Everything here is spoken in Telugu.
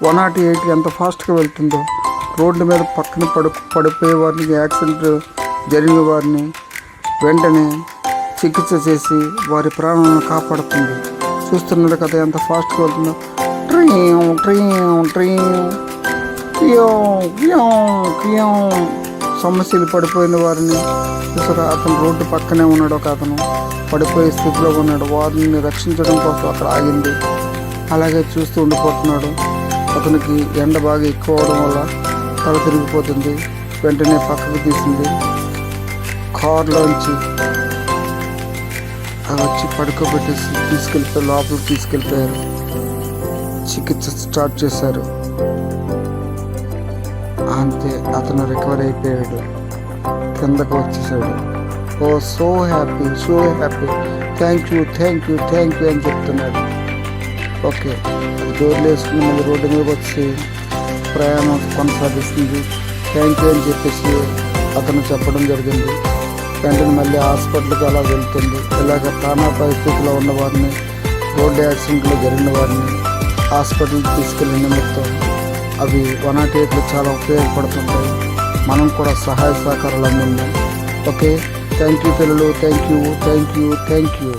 108 ఎంత ఫాస్ట్గా వెళ్తుందో, రోడ్డు మీద పక్కన పడిపోయే వారిని, యాక్సిడెంట్ జరిగిన వారిని వెంటనే చికిత్స చేసి వారి ప్రాణాలను కాపాడుతుంది. చూస్తున్నారు కదా ఎంత ఫాస్ట్గా వెళ్తుందో. ట్రీం ట్రీం ట్రీం సమస్యలు పడిపోయిన వారిని చూసారా. అతను రోడ్డు పక్కనే ఉన్నాడు, ఒక అతను పడిపోయే స్థితిలో ఉన్నాడు. వారిని రక్షించడం కోసం అక్కడ ఆగింది. అలాగే చూస్తూ ఉండిపోతున్నాడు. అతనికి ఎండ బాగా ఎక్కువ అవడం వల్ల తల తిరిగిపోతుంది. వెంటనే పక్కకు తీసింది. కార్లోంచి అవి వచ్చి పడుకోబెట్టేసి లోపలికి తీసుకెళ్ళిపోయారు. చికిత్స స్టార్ట్ చేశారు. అంతే, అతను రికవర్ అయిపోయాడు, కిందకు వచ్చేసాడు. Oh so happy, so happy, thank you thank you thank you అని చెప్తున్నాడు. ఓకే, అది డోర్లు వేసుకుని మళ్ళీ రోడ్డు మీద వచ్చి ప్రయాణం కొనసాగిస్తుంది. థ్యాంక్ యూ అని చెప్పేసి అతను చెప్పడం జరిగింది. వెంటనే మళ్ళీ హాస్పిటల్కి అలా వెళ్తుంది. ఇలాగ ప్రాణాపాయ స్థితిలో ఉన్న వారిని, రోడ్డు యాక్సిడెంట్లో జరిగిన వారిని హాస్పిటల్కి తీసుకెళ్ళిన నిమిత్తం అవి 108 చాలా ఉపయోగపడుతుంటాయి. మనం కూడా సహాయ సహకారాలు అందిందాం. ఓకే, థ్యాంక్ యూ పిల్లలు, thank you thank you thank you.